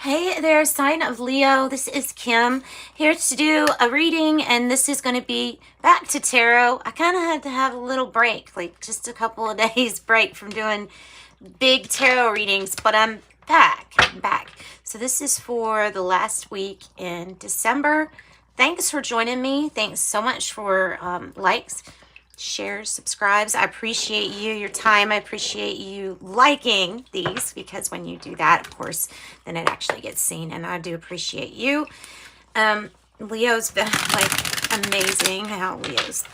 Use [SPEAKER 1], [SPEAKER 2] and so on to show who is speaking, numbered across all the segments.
[SPEAKER 1] Hey there, sign of Leo. This is Kim here to do a reading, and this is going to be back to tarot. I kind of had to have a little break, like just a couple of days break from doing big tarot readings, but I'm back. So this is for the last week in December. Thanks for joining me. Thanks so much for likes, shares, subscribes. I appreciate you, your time. I appreciate you liking these, because when you do that, of course, then it actually gets seen, and I do appreciate you. Leo's been like amazing. How Leo's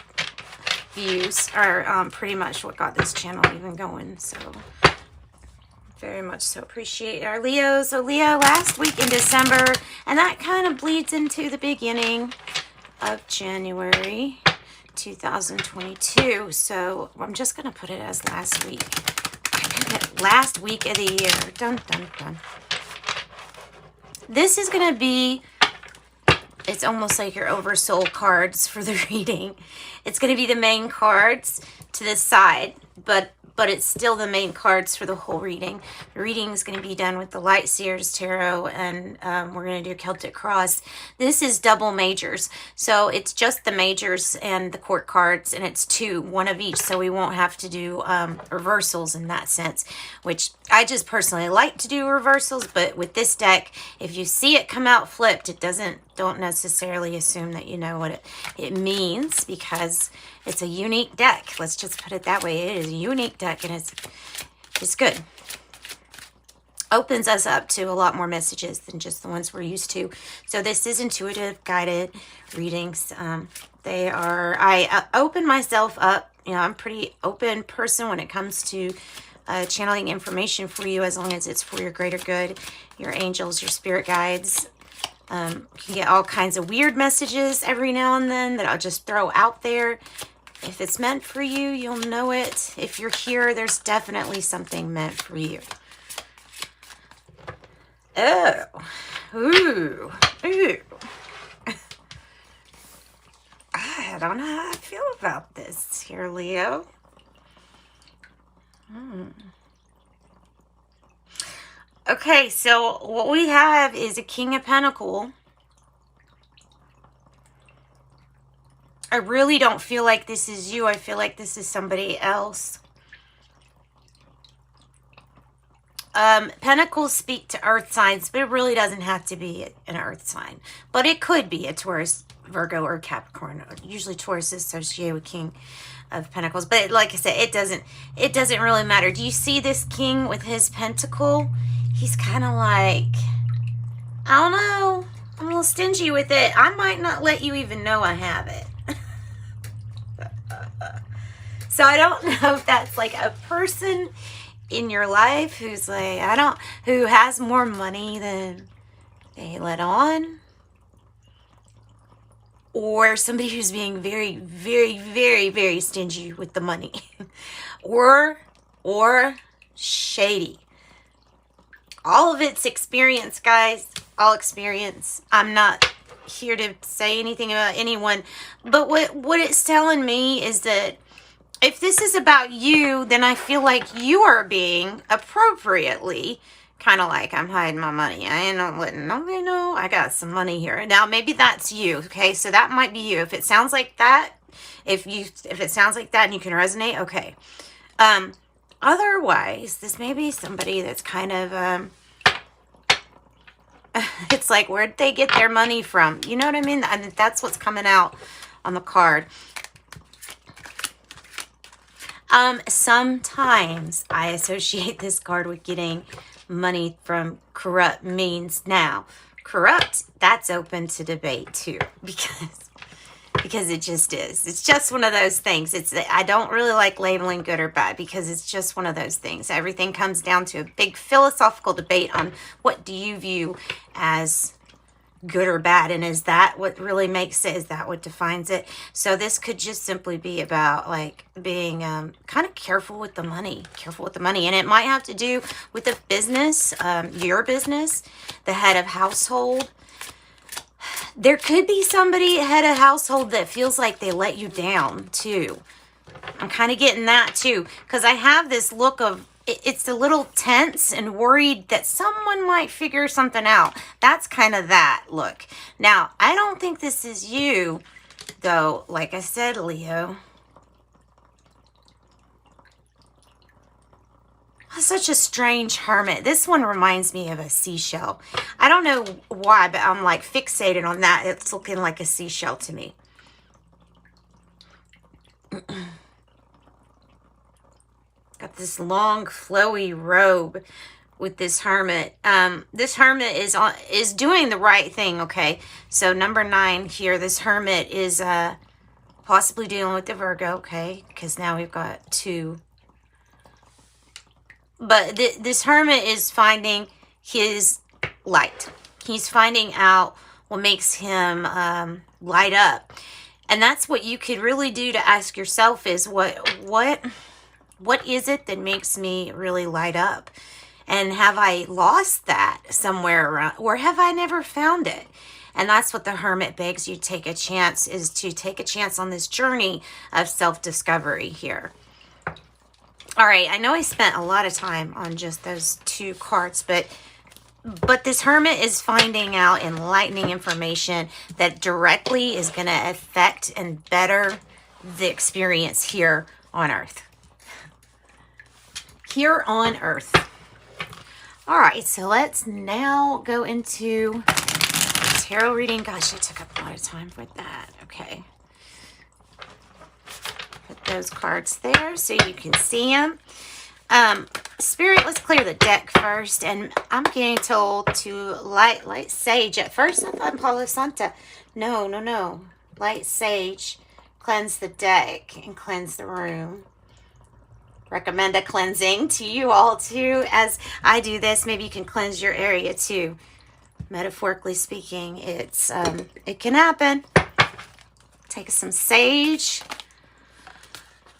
[SPEAKER 1] views are pretty much what got this channel even going, so very much so appreciate our Leo. So Leo, last week in December, and that kind of bleeds into the beginning of January 2022. So I'm just going to put it as last week. Last week of the year. Dun, dun, dun. This is going to be, it's almost like your oversoul cards for the reading. It's going to be the main cards to the side, but it's still the main cards for the whole reading. The reading is going to be done with the Light Seers Tarot, and we're going to do Celtic Cross. This is double majors, so it's just the majors and the court cards, and it's one of each, so we won't have to do reversals in that sense, which I just personally like to do reversals, but with this deck, if you see it come out flipped, don't necessarily assume that you know what it means, because it's a unique deck. Let's just put it that way. It is a unique deck, and it's good. Opens us up to a lot more messages than just the ones we're used to. So this is intuitive guided readings. I open myself up. You know, I'm a pretty open person when it comes to channeling information for you, as long as it's for your greater good, your angels, your spirit guides. You can get all kinds of weird messages every now and then that I'll just throw out there. If it's meant for you, you'll know it. If you're here, there's definitely something meant for you. Oh. Ooh. I don't know how I feel about this here, Leo. Okay, so what we have is a King of Pentacles. I really don't feel like this is you. I feel like this is somebody else. Pentacles speak to earth signs, but it really doesn't have to be an earth sign. But it could be a Taurus, Virgo, or Capricorn. Usually Taurus is associated with King of Pentacles. But like I said, it doesn't really matter. Do you see this king with his pentacle? He's kind of like, I don't know, I'm a little stingy with it. I might not let you even know I have it. So I don't know if that's like a person in your life who's like, who has more money than they let on, or somebody who's being very, very, very, very stingy with the money, or shady. All of it's experience, guys. All experience. I'm not here to say anything about anyone, but what it's telling me is that if this is about you, then I feel like you are being appropriately kind of like, I'm hiding my money. I ain't not letting nobody know I got some money here. Now, maybe that's you, okay? So that might be you. If it sounds like that, if it sounds like that and you can resonate, okay. Otherwise, this may be somebody that's kind of, it's like, where'd they get their money from? You know what I mean? And that's what's coming out on the card. Sometimes I associate this card with getting money from corrupt means. Now, corrupt, that's open to debate too, because it just is. It's just one of those things. I don't really like labeling good or bad, because it's just one of those things. Everything comes down to a big philosophical debate on what do you view as good or bad, and is that what really makes it? Is that what defines it? So this could just simply be about like being kind of careful with the money, and it might have to do with the business, your business, the head of household. There could be somebody head of household that feels like they let you down too. I'm kind of getting that too, because I have this look of it's a little tense and worried that someone might figure something out. That's kind of that look. Now, I don't think this is you, though. Like I said, Leo. Such a strange hermit. This one reminds me of a seashell. I don't know why, but I'm like fixated on that. It's looking like a seashell to me. Got this long flowy robe with this hermit. This hermit is doing the right thing, okay? So number 9 here, this hermit is possibly dealing with the Virgo, okay? Because now we've got 2. But this hermit is finding his light. He's finding out what makes him light up. And that's what you could really do to ask yourself is what is it that makes me really light up? And have I lost that somewhere around, or have I never found it? And that's what the hermit begs you to take a chance, is to take a chance on this journey of self-discovery here. All right, I know I spent a lot of time on just those 2 cards, but this hermit is finding out enlightening information that directly is going to affect and better the experience here on Earth. Here on Earth. All right, so let's now go into tarot reading. Gosh, I took up a lot of time with that. Okay. Put those cards there so you can see them. Spirit, let's clear the deck first. And I'm getting told to light sage. At first I thought Palo Santo. No. Light sage. Cleanse the deck and cleanse the room. Recommend a cleansing to you all too. As I do this, maybe you can cleanse your area too. Metaphorically speaking, it can happen. Take some sage.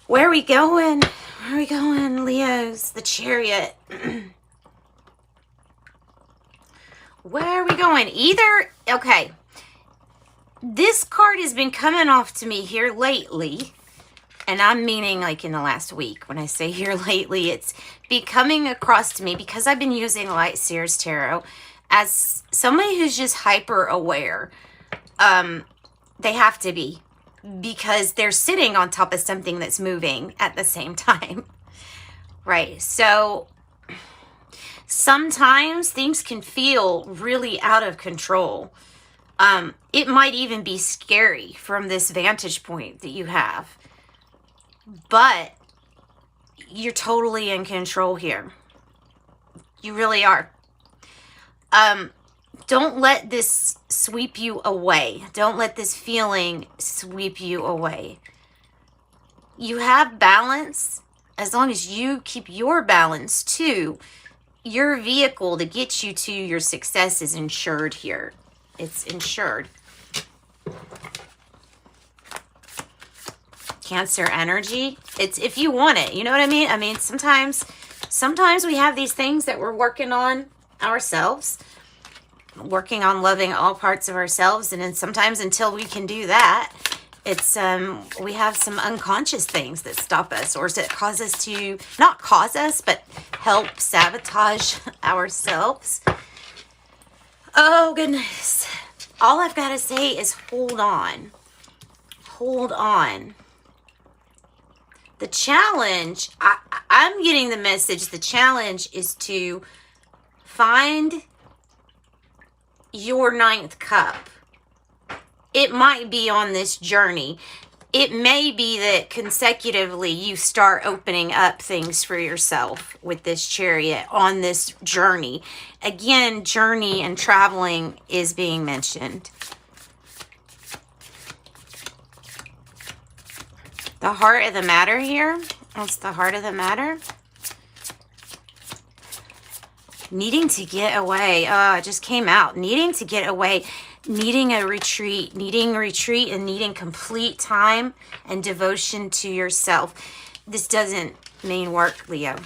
[SPEAKER 1] Where are we going? Where are we going, Leos? The Chariot. Where are we going? Okay. This card has been coming off to me here lately. And I'm meaning like in the last week. When I say here lately, it's becoming across to me because I've been using Light Seers Tarot as somebody who's just hyper aware. They have to be, because they're sitting on top of something that's moving at the same time. Right. So sometimes things can feel really out of control. It might even be scary from this vantage point that you have. But you're totally in control here. You really are. Don't let this sweep you away. Don't let this feeling sweep you away. You have balance. As long as you keep your balance too, your vehicle to get you to your success is insured here. It's insured. Cancer energy. It's if you want it. You know what I mean? I mean, sometimes we have these things that we're working on ourselves, working on loving all parts of ourselves, and then sometimes until we can do that, it's we have some unconscious things that stop us, or that cause us to not cause us, but help sabotage ourselves. Oh goodness. All I've got to say is hold on. Hold on. The challenge, I'm getting the message, the challenge is to find your 9th cup. It might be on this journey. It may be that consecutively you start opening up things for yourself with this Chariot on this journey. Again, journey and traveling is being mentioned. The heart of the matter here. What's the heart of the matter? Needing to get away. Oh, it just came out. Needing to get away. Needing a retreat. Needing a retreat and needing complete time and devotion to yourself. This doesn't mean work, Leo.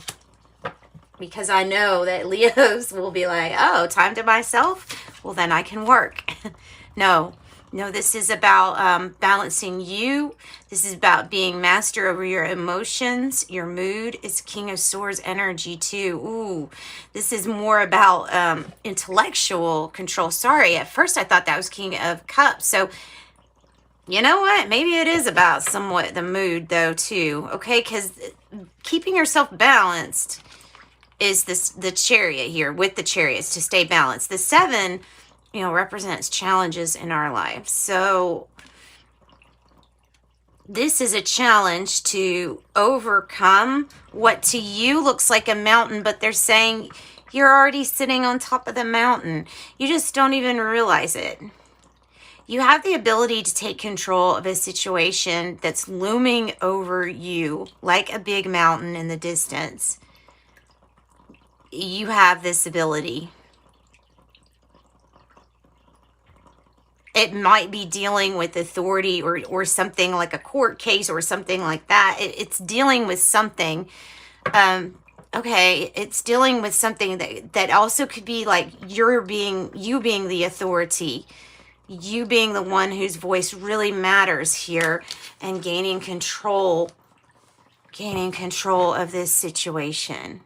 [SPEAKER 1] Because I know that Leos will be like, oh, time to myself? Well, then I can work. No. No, this is about balancing you. This is about being master over your emotions, your mood. It's King of Swords energy too. Ooh, this is more about intellectual control. Sorry, at first I thought that was King of Cups. So, you know what? Maybe it is about somewhat the mood though too. Okay, because keeping yourself balanced is the Chariot here, with the Chariots, to stay balanced. The 7, you know, represents challenges in our lives. So this is a challenge to overcome what to you looks like a mountain, but they're saying you're already sitting on top of the mountain. You just don't even realize it. You have the ability to take control of a situation that's looming over you like a big mountain in the distance. You have this ability. It might be dealing with authority or something like a court case or something like that. It's dealing with something. Okay, it's dealing with something that also could be like you being the authority. You being the one whose voice really matters here, and gaining control of this situation.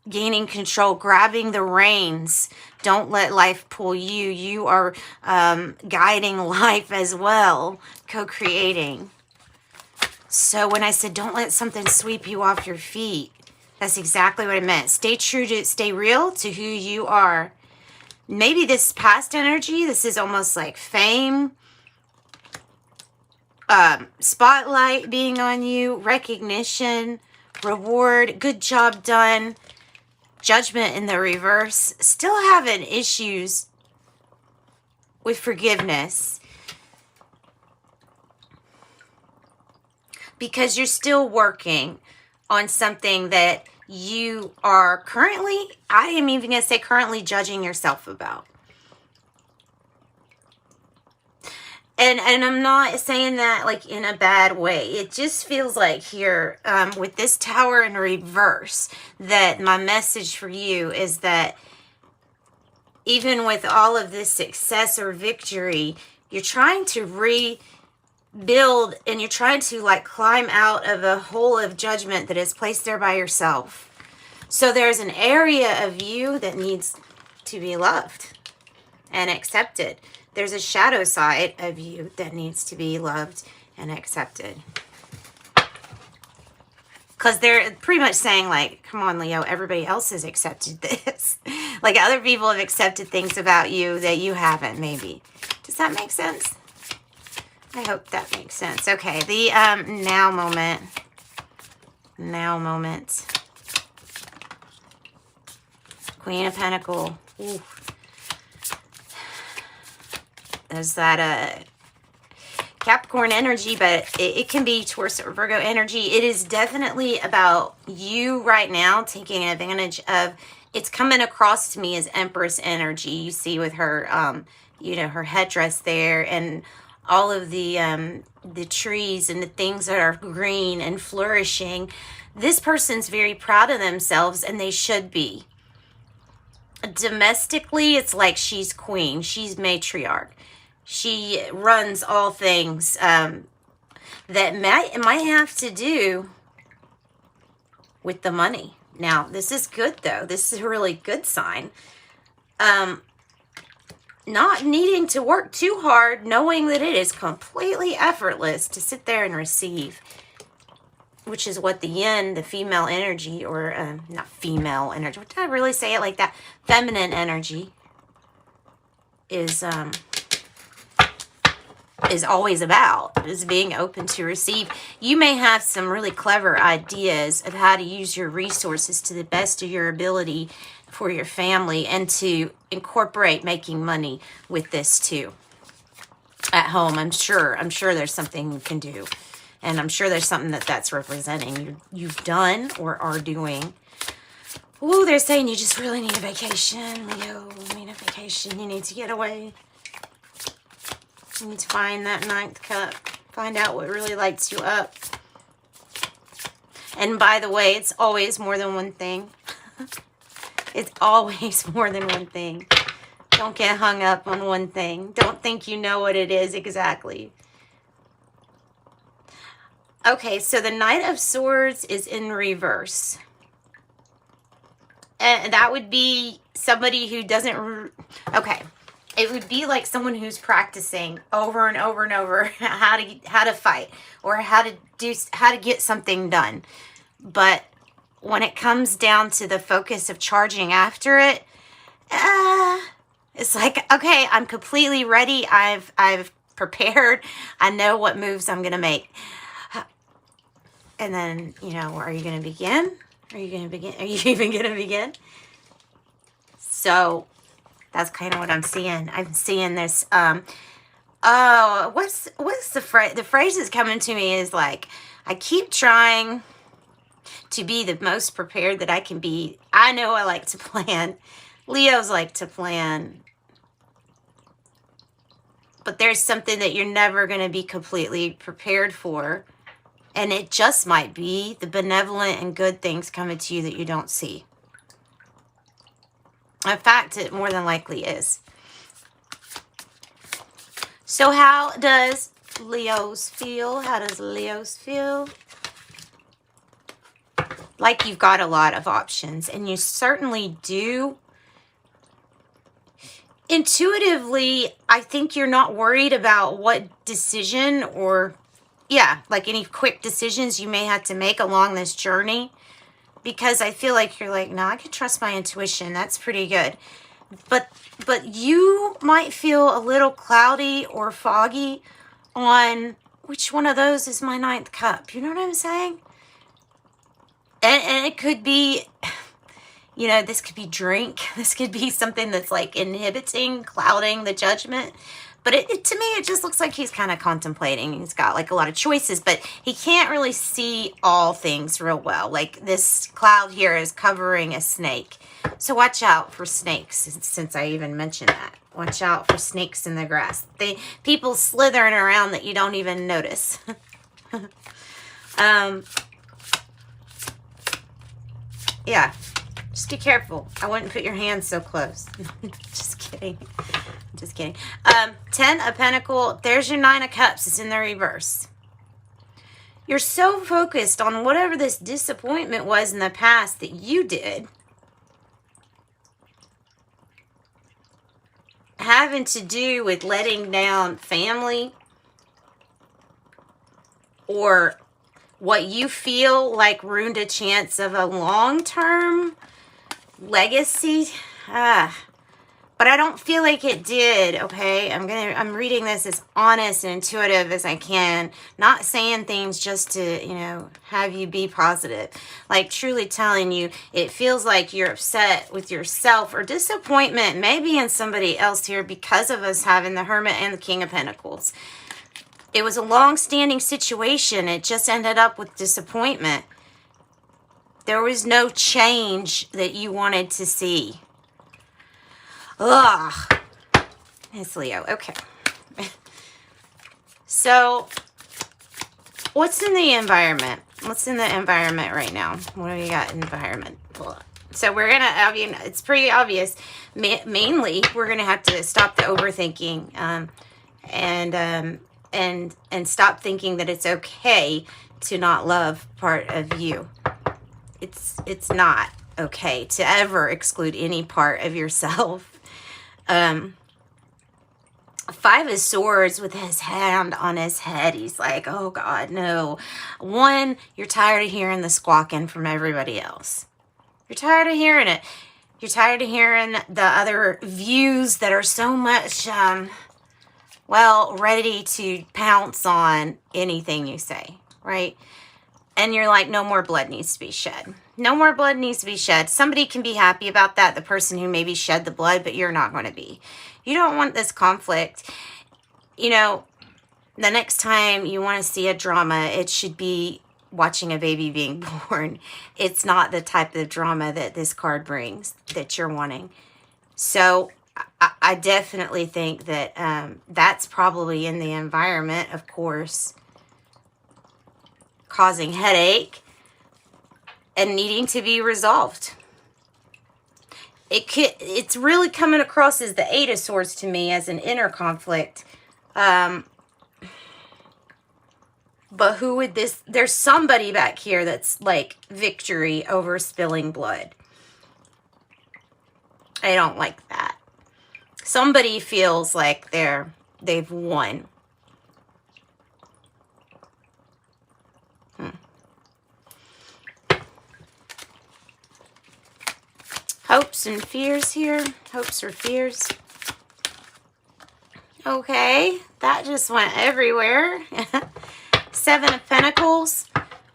[SPEAKER 1] Gaining control, grabbing the reins. Don't let life pull you. You are guiding life as well, co-creating. So when I said don't let something sweep you off your feet, that's exactly what I meant. Stay true to, stay real to who you are. Maybe this past energy, this is almost like fame, spotlight being on you, recognition, reward, good job done. Judgment in the reverse. Still having issues with forgiveness because you're still working on something that you are currently, I am even going to say currently, judging yourself about. And I'm not saying that like in a bad way. It just feels like here with this Tower in reverse that my message for you is that even with all of this success or victory, you're trying to rebuild and you're trying to like climb out of a hole of judgment that is placed there by yourself. So there's an area of you that needs to be loved and accepted. There's a shadow side of you that needs to be loved and accepted. Because they're pretty much saying like, come on, Leo, everybody else has accepted this. Like other people have accepted things about you that you haven't, maybe. Does that make sense? I hope that makes sense. Okay, the now moment. Now moment. Queen of Pentacles. Ooh. There's that Capricorn energy, but it can be Taurus or Virgo energy. It is definitely about you right now taking advantage of, it's coming across to me as Empress energy. You see with her, you know, her headdress there and all of the trees and the things that are green and flourishing. This person's very proud of themselves and they should be. Domestically, it's like she's queen. She's matriarch. She runs all things that might have to do with the money. Now, this is good, though. This is a really good sign. Not needing to work too hard, knowing that it is completely effortless to sit there and receive, which is what the yin, the female energy, or not female energy, did I really say it like that? Feminine energy is always about, is being open to receive. You may have some really clever ideas of how to use your resources to the best of your ability for your family and to incorporate making money with this too. At home, I'm sure there's something you can do. And I'm sure there's something that's representing you've done or are doing. Ooh, they're saying you just really need a vacation, Leo. You need a vacation. You need to get away. You need to find that 9th cup. Find out what really lights you up. And by the way, it's always more than one thing. It's always more than one thing. Don't get hung up on one thing. Don't think you know what it is exactly. Okay, so the Knight of Swords is in reverse. And that would be somebody who doesn't... Okay, it would be like someone who's practicing over and over and over how to fight or how to get something done. But when it comes down to the focus of charging after it, it's like, okay, I'm completely ready. I've prepared. I know what moves I'm going to make. And then, you know, are you going to begin? Are you going to begin? Are you even going to begin? So that's kind of what I'm seeing. I'm seeing this. What's the phrase? The phrase that's coming to me is like, I keep trying to be the most prepared that I can be. I know I like to plan. Leos like to plan. But there's something that you're never going to be completely prepared for. And it just might be the benevolent and good things coming to you that you don't see. In fact, it more than likely is. So how does Leos feel? How does Leos feel? Like you've got a lot of options, and you certainly do. Intuitively, I think you're not worried about what decision or... yeah, like any quick decisions you may have to make along this journey. Because I feel like you're like, no, I can trust my intuition. That's pretty good. But you might feel a little cloudy or foggy on which one of those is my ninth cup. You know what I'm saying? And it could be, you know, this could be drink. This could be something that's like inhibiting, clouding the judgment. But to me, it just looks like he's kind of contemplating. He's got like a lot of choices, but he can't really see all things real well. Like this cloud here is covering a snake. So watch out for snakes, since I even mentioned that. Watch out for snakes in the grass. People slithering around that you don't even notice. Yeah, just be careful. I wouldn't put your hands so close. Just kidding. Just kidding. 10 of Pentacles. There's your 9 of Cups. It's in the reverse. You're so focused on whatever this disappointment was in the past that you did, having to do with letting down family or what you feel like ruined a chance of a long-term legacy. But I don't feel like it did, okay? I'm reading this as honest and intuitive as I can. Not saying things just to, you know, have you be positive. Like truly telling you, it feels like you're upset with yourself or disappointment maybe in somebody else here because of us having the Hermit and the King of Pentacles. It was a long-standing situation. It just ended up with disappointment. There was no change that you wanted to see. Ugh. It's Leo. Okay. So, what's in the environment? What's in the environment right now? What do we got in environment? So, we're going to, I mean, it's pretty obvious. Mainly, we're going to have to stop the overthinking and stop thinking that it's okay to not love part of you. It's not okay to ever exclude any part of yourself. 5 of Swords with his hand on his head. He's like, oh God, no. 1, you're tired of hearing the squawking from everybody else. You're tired of hearing it. You're tired of hearing the other views that are so much, well, ready to pounce on anything you say, right? And you're like, no more blood needs to be shed. No more blood needs to be shed. Somebody can be happy about that, the person who maybe shed the blood, but you're not going to be. You don't want this conflict. You know, the next time you want to see a drama, it should be watching a baby being born. It's not the type of drama that this card brings that you're wanting. So I definitely think that that's probably in the environment, of course, causing headache and needing to be resolved. it's really coming across as the Eight of Swords to me as an inner conflict. But who would this, there's somebody back here that's like victory over spilling blood. I don't like that. Somebody feels like they've won. Hopes and fears here. Hopes or fears. Okay, that just went everywhere. Seven of Pentacles,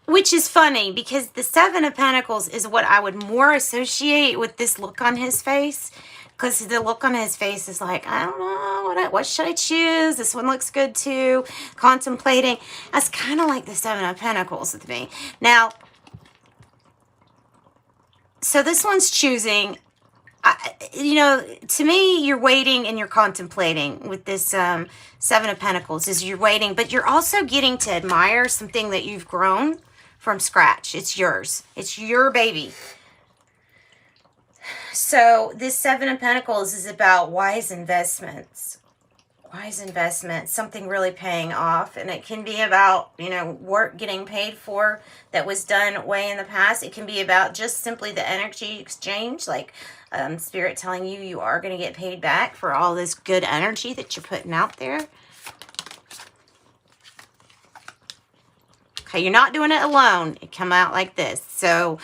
[SPEAKER 1] which is funny because the Seven of Pentacles is what I would more associate with this look on his face. Because the look on his face is like, I don't know, what should I choose? This one looks good too. Contemplating. That's kind of like the Seven of Pentacles with me. Now, so this one's choosing. You know, to me, you're waiting and you're contemplating with this Seven of Pentacles. Is you're waiting, but you're also getting to admire something that you've grown from scratch. It's yours. It's your baby. So this Seven of Pentacles is about wise investments. Wise investments, something really paying off. And it can be about, you know, work getting paid for that was done way in the past. It can be about just simply the energy exchange, like Spirit telling you you are going to get paid back for all this good energy that you're putting out there. Okay, you're not doing it alone. It come out like this. So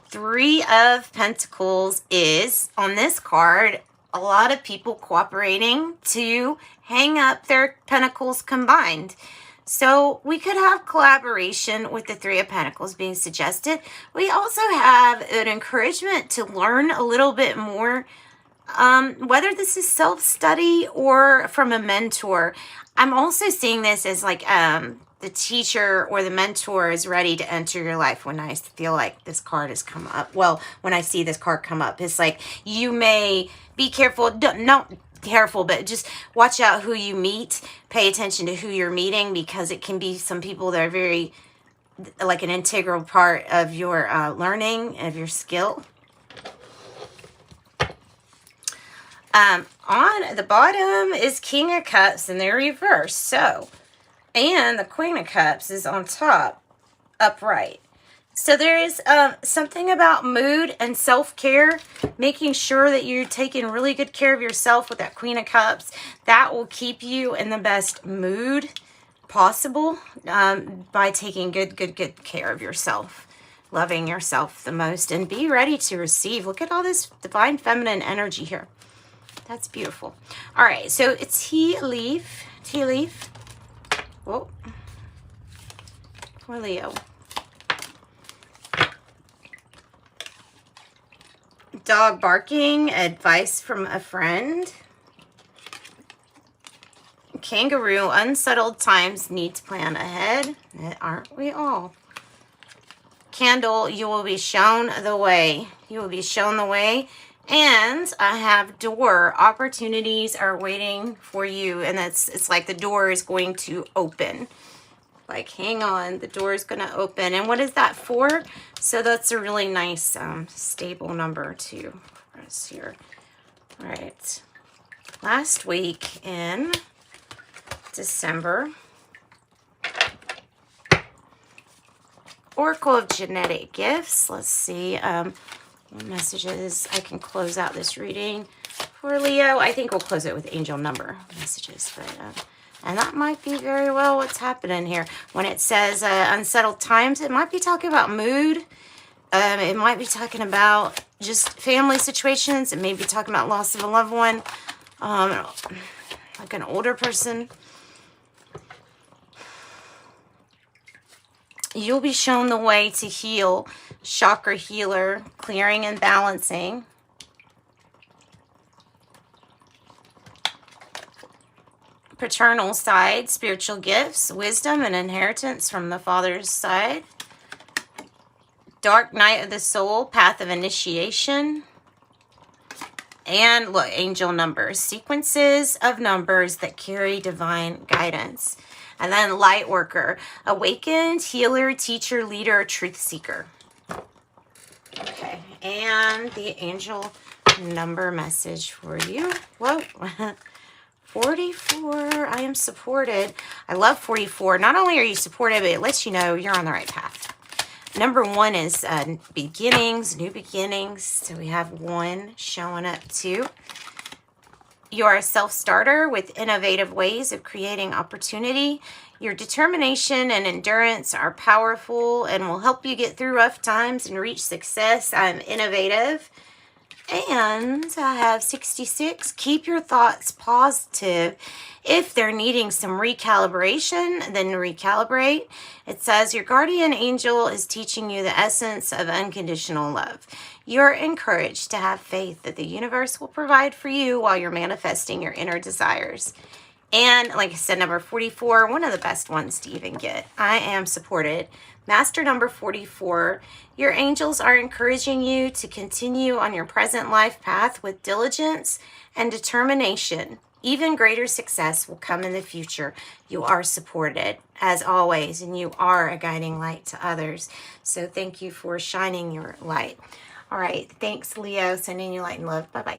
[SPEAKER 1] Three of Pentacles is, on this card, a lot of people cooperating to hang up their pentacles combined. So we could have collaboration with the Three of Pentacles being suggested. We also have an encouragement to learn a little bit more, whether this is self-study or from a mentor. I'm also seeing this as like the teacher or the mentor is ready to enter your life. When I feel like this card has come up, well, when I see this card come up, it's like you may be careful, not careful, but just watch out who you meet. Pay attention to who you're meeting, because it can be some people that are very like an integral part of your learning, of your skill. On the bottom is King of Cups and they're reversed. So, and the Queen of Cups is on top, upright. So there is something about mood and self-care, making sure that you're taking really good care of yourself with that Queen of Cups. That will keep you in the best mood possible by taking good care of yourself, loving yourself the most, and be ready to receive. Look at all this divine feminine energy here. That's beautiful. All right, so it's tea leaf. Whoa. For Leo. Dog barking, advice from a friend. Kangaroo, unsettled times, need to plan ahead. Aren't we all? Candle, you will be shown the way. You will be shown the way. And I have door, opportunities are waiting for you. And it's like the door is going to open. Like, hang on, the door is going to open. And what is that for? So that's a really nice, stable number too for us here. All right. Last week in December, Oracle of Genetic Gifts. Let's see what messages I can close out this reading for Leo. I think we'll close it with angel number messages, but and that might be very well what's happening here. When it says unsettled times, it might be talking about mood. It might be talking about just family situations. It may be talking about loss of a loved one, like an older person. You'll be shown the way to heal. Chakra healer, clearing and balancing. Paternal side, spiritual gifts, wisdom and inheritance from the father's side. Dark night of the soul, path of initiation. And look, angel numbers, sequences of numbers that carry divine guidance. And then light worker, awakened, healer, teacher, leader, truth seeker. Okay, and the angel number message for you. Whoa. 44. I am supported. I love 44. Not only are you supported, but it lets you know you're on the right path. Number 1 is beginnings, new beginnings. So we have 1 showing up too. You are a self-starter with innovative ways of creating opportunity. Your determination and endurance are powerful and will help you get through rough times and reach success. I'm innovative. And I have 66. Keep your thoughts positive. If they're needing some recalibration, then recalibrate. It says your guardian angel is teaching you the essence of unconditional love. You're encouraged to have faith that the universe will provide for you while you're manifesting your inner desires. And like I said, number 44, one of the best ones to even get. I am supported. Master number 44, your angels are encouraging you to continue on your present life path with diligence and determination. Even greater success will come in the future. You are supported, as always, and you are a guiding light to others. So thank you for shining your light. All right, thanks, Leo. Sending you light and love. Bye-bye.